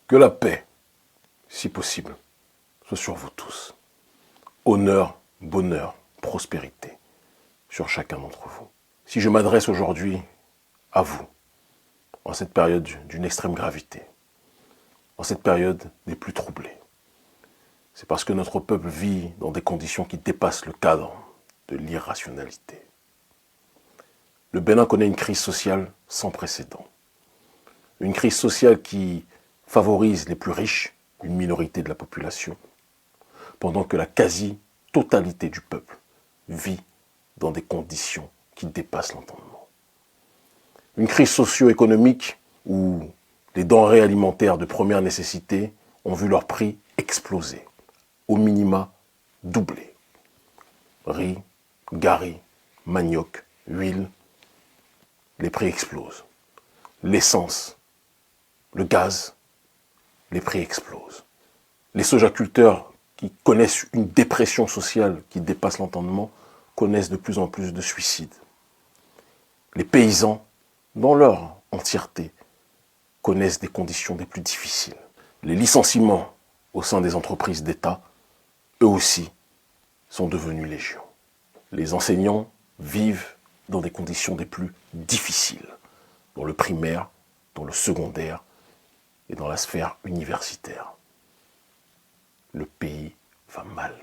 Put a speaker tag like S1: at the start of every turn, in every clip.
S1: Que la paix, si possible, soit sur vous tous. Honneur, bonheur, prospérité sur chacun d'entre vous. Si je m'adresse aujourd'hui à vous, en cette période d'une extrême gravité, en cette période des plus troublées, c'est parce que notre peuple vit dans des conditions qui dépassent le cadre de l'irrationalité. Le Bénin connaît une crise sociale sans précédent. Une crise sociale qui favorise les plus riches, une minorité de la population, pendant que la quasi-totalité du peuple vit dans des conditions qui dépassent l'entendement. Une crise socio-économique où les denrées alimentaires de première nécessité ont vu leur prix exploser, au minima doubler. Riz, gari, manioc, huile, les prix explosent. L'essence, le gaz, les prix explosent. Les sojaculteurs qui connaissent une dépression sociale qui dépasse l'entendement connaissent de plus en plus de suicides. Les paysans, dans leur entièreté, connaissent des conditions des plus difficiles. Les licenciements au sein des entreprises d'État, eux aussi, sont devenus légion. Les enseignants vivent dans des conditions des plus difficiles, dans le primaire, dans le secondaire et dans la sphère universitaire. Le pays va mal.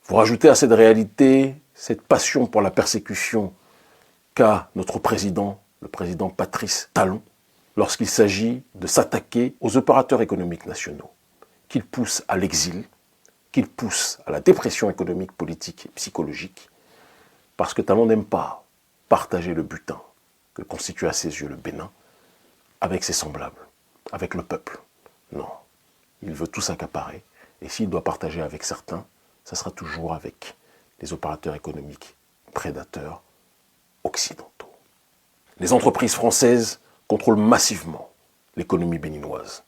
S1: Vous rajoutez à cette réalité cette passion pour la persécution qu'a notre président, le président Patrice Talon, lorsqu'il s'agit de s'attaquer aux opérateurs économiques nationaux, qu'il pousse à l'exil, qu'il pousse à la dépression économique, politique et psychologique, parce que Talon n'aime pas partager le butin que constitue à ses yeux le Bénin avec ses semblables, avec le peuple. Non, il veut tout s'accaparer, et s'il doit partager avec certains, ça sera toujours avec les opérateurs économiques prédateurs occidentaux. Les entreprises françaises contrôlent massivement l'économie béninoise.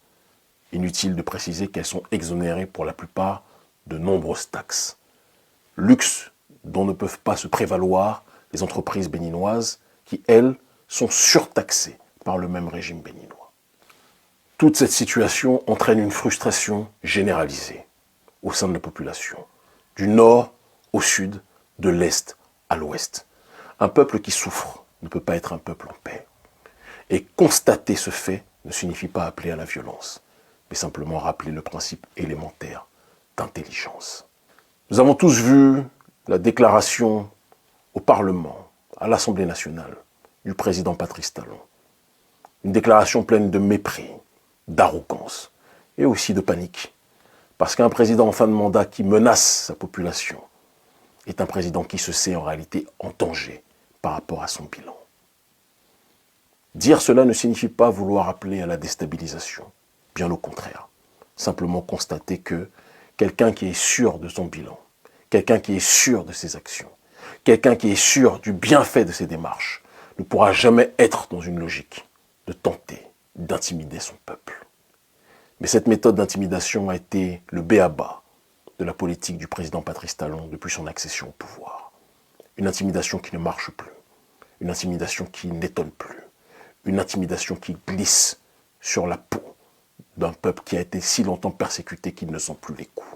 S1: Inutile de préciser qu'elles sont exonérées pour la plupart de nombreuses taxes. Luxe dont ne peuvent pas se prévaloir les entreprises béninoises qui, elles, sont surtaxées par le même régime béninois. Toute cette situation entraîne une frustration généralisée au sein de la population, du nord au sud, de l'est à l'ouest. Un peuple qui souffre ne peut pas être un peuple en paix. Et constater ce fait ne signifie pas appeler à la violence, mais simplement rappeler le principe élémentaire d'intelligence. Nous avons tous vu la déclaration au Parlement, à l'Assemblée nationale, du président Patrice Talon. Une déclaration pleine de mépris, d'arrogance et aussi de panique. Parce qu'un président en fin de mandat qui menace sa population est un président qui se sait en réalité en danger par rapport à son bilan. Dire cela ne signifie pas vouloir appeler à la déstabilisation. Bien au contraire. Simplement constater que quelqu'un qui est sûr de son bilan, quelqu'un qui est sûr de ses actions, quelqu'un qui est sûr du bienfait de ses démarches, ne pourra jamais être dans une logique de tenter d'intimider son peuple. Mais cette méthode d'intimidation a été le b.a.-ba de la politique du président Patrice Talon depuis son accession au pouvoir. Une intimidation qui ne marche plus, une intimidation qui n'étonne plus, une intimidation qui glisse sur la peau d'un peuple qui a été si longtemps persécuté qu'il ne sent plus les coups.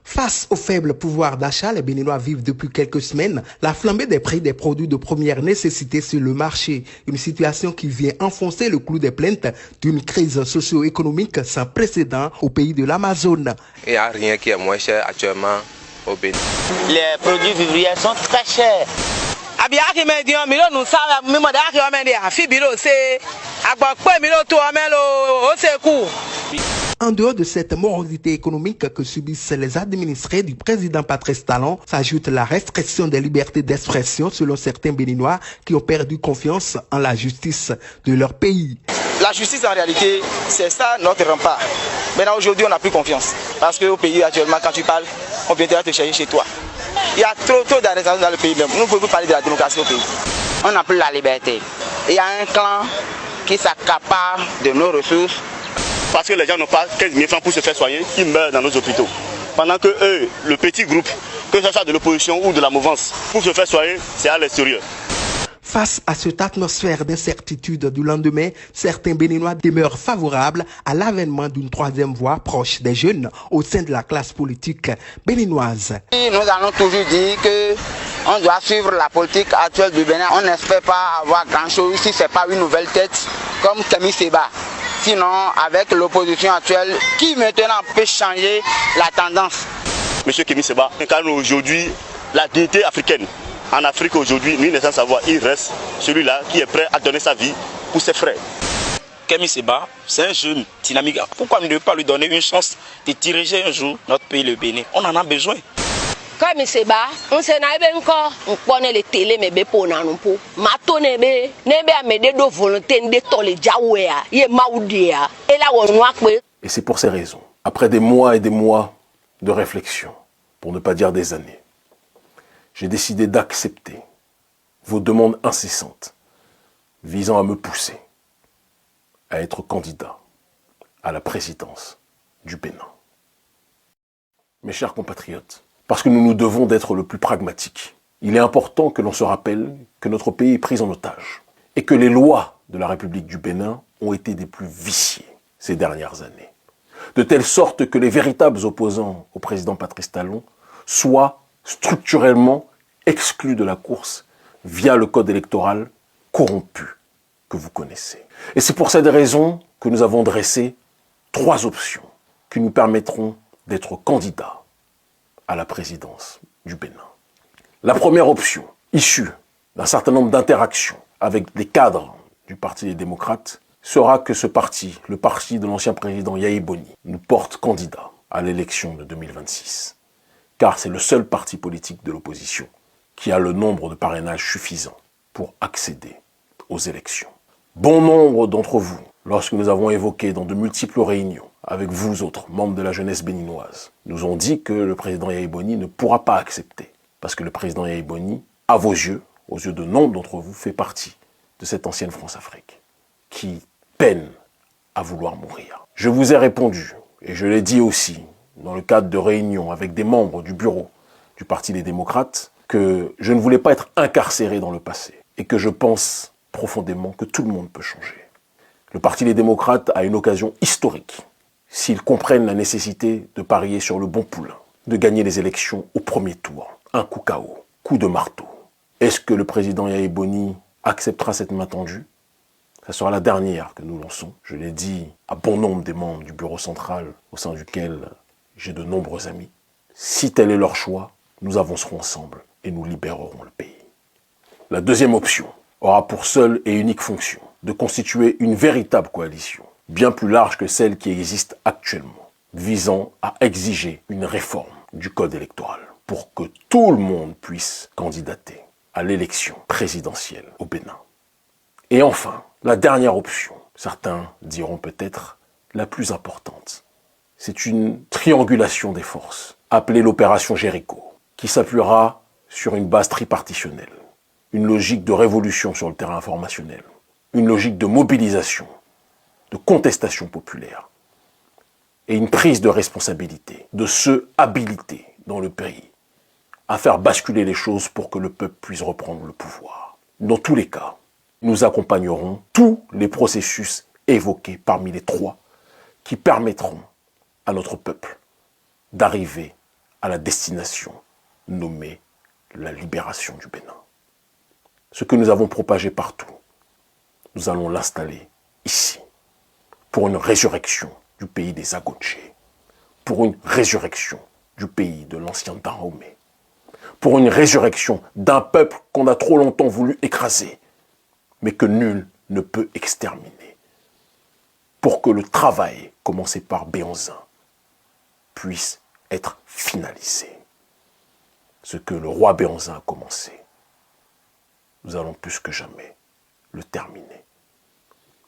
S2: Face au faible pouvoir d'achat, les Béninois vivent depuis quelques semaines la flambée des prix des produits de première nécessité sur le marché. Une situation qui vient enfoncer le clou des plaintes d'une crise socio-économique sans précédent au pays de l'Amazone.
S3: Il n'y a rien qui est moins cher actuellement au Bénin.
S4: Les produits vivriers sont très chers.
S2: En dehors de cette morosité économique que subissent les administrés du président Patrice Talon, s'ajoute la restriction des libertés d'expression selon certains Béninois qui ont perdu confiance en la justice de leur pays.
S4: La justice en réalité, c'est ça notre rempart. Maintenant aujourd'hui on n'a plus confiance. Parce qu'au pays actuellement quand tu parles, on viendra te chercher chez toi. Il y a trop d'arrestations dans le pays même. Nous ne pouvons pas parler de la démocratie au pays. On n'a plus la liberté. Il y a un clan qui s'accapare de nos ressources.
S5: Parce que les gens n'ont pas 15 000 francs pour se faire soigner, ils meurent dans nos hôpitaux. Pendant que eux, le petit groupe, que ce soit de l'opposition ou de la mouvance, pour se faire soigner, c'est à l'extérieur.
S2: Face à cette atmosphère d'incertitude du lendemain, certains Béninois demeurent favorables à l'avènement d'une troisième voie proche des jeunes au sein de la classe politique béninoise.
S6: Nous allons toujours dire qu'on doit suivre la politique actuelle du Bénin. On n'espère pas avoir grand-chose si ce n'est pas une nouvelle tête comme Kémy Séba. Sinon, avec l'opposition actuelle, qui maintenant peut changer la tendance?
S5: Monsieur Kémy Séba incarne aujourd'hui la dignité africaine. En Afrique aujourd'hui, nul n'est sans savoir, il reste celui-là qui est prêt à donner sa vie pour ses frères.
S7: Kémy Séba, c'est un jeune dynamique. Pourquoi ne pas lui donner une chance de diriger un jour notre pays, le Bénin? On en a besoin.
S8: Kémy Séba, on s'en a encore, on connaît les télé, mais pour nous, mato nebe amede do volonté de tole jaouea, ye maoudia, et là on voit que.
S1: Et c'est pour ces raisons, après des mois et des mois de réflexion, pour ne pas dire des années, j'ai décidé d'accepter vos demandes incessantes visant à me pousser à être candidat à la présidence du Bénin. Mes chers compatriotes, parce que nous nous devons d'être le plus pragmatique, il est important que l'on se rappelle que notre pays est pris en otage et que les lois de la République du Bénin ont été des plus viciées ces dernières années, de telle sorte que les véritables opposants au président Patrice Talon soient structurellement exclus de la course via le code électoral corrompu que vous connaissez. Et c'est pour cette raison que nous avons dressé 3 options qui nous permettront d'être candidats à la présidence du Bénin. La première option, issue d'un certain nombre d'interactions avec des cadres du Parti des démocrates, sera que ce parti, le parti de l'ancien président Yahi Boni, nous porte candidat à l'élection de 2026. Car c'est le seul parti politique de l'opposition qui a le nombre de parrainages suffisant pour accéder aux élections. Bon nombre d'entre vous, lorsque nous avons évoqué dans de multiples réunions avec vous autres, membres de la jeunesse béninoise, nous ont dit que le président Yahi Boni ne pourra pas accepter. Parce que le président Yahi Boni, à vos yeux, aux yeux de nombre d'entre vous, fait partie de cette ancienne France-Afrique qui peine à vouloir mourir. Je vous ai répondu, et je l'ai dit aussi, dans le cadre de réunions avec des membres du bureau du Parti des démocrates, que je ne voulais pas être incarcéré dans le passé et que je pense profondément que tout le monde peut changer. Le Parti des démocrates a une occasion historique s'ils comprennent la nécessité de parier sur le bon poulain, de gagner les élections au premier tour. Un coup KO, coup de marteau. Est-ce que le président Yahi Boni acceptera cette main tendue? Ça sera la dernière que nous lançons. Je l'ai dit à bon nombre des membres du bureau central au sein duquel j'ai de nombreux amis. Si tel est leur choix, nous avancerons ensemble et nous libérerons le pays. La deuxième option aura pour seule et unique fonction de constituer une véritable coalition, bien plus large que celle qui existe actuellement, visant à exiger une réforme du code électoral pour que tout le monde puisse candidater à l'élection présidentielle au Bénin. Et enfin, la dernière option, certains diront peut-être la plus importante, c'est une triangulation des forces, appelée l'opération Jéricho, qui s'appuiera sur une base tripartitionnelle, une logique de révolution sur le terrain informationnel, une logique de mobilisation, de contestation populaire, et une prise de responsabilité de ceux habilités dans le pays à faire basculer les choses pour que le peuple puisse reprendre le pouvoir. Dans tous les cas, nous accompagnerons tous les processus évoqués parmi les 3 qui permettront à notre peuple d'arriver à la destination nommée la libération du Bénin. Ce que nous avons propagé partout, nous allons l'installer ici, pour une résurrection du pays des Agonché, pour une résurrection du pays de l'ancien Dahomey, pour une résurrection d'un peuple qu'on a trop longtemps voulu écraser, mais que nul ne peut exterminer, pour que le travail commencé par Béhanzin puisse être finalisé. Ce que le roi Béhanzin a commencé, nous allons plus que jamais le terminer.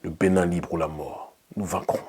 S1: Le Bénin libre ou la mort, nous vaincrons.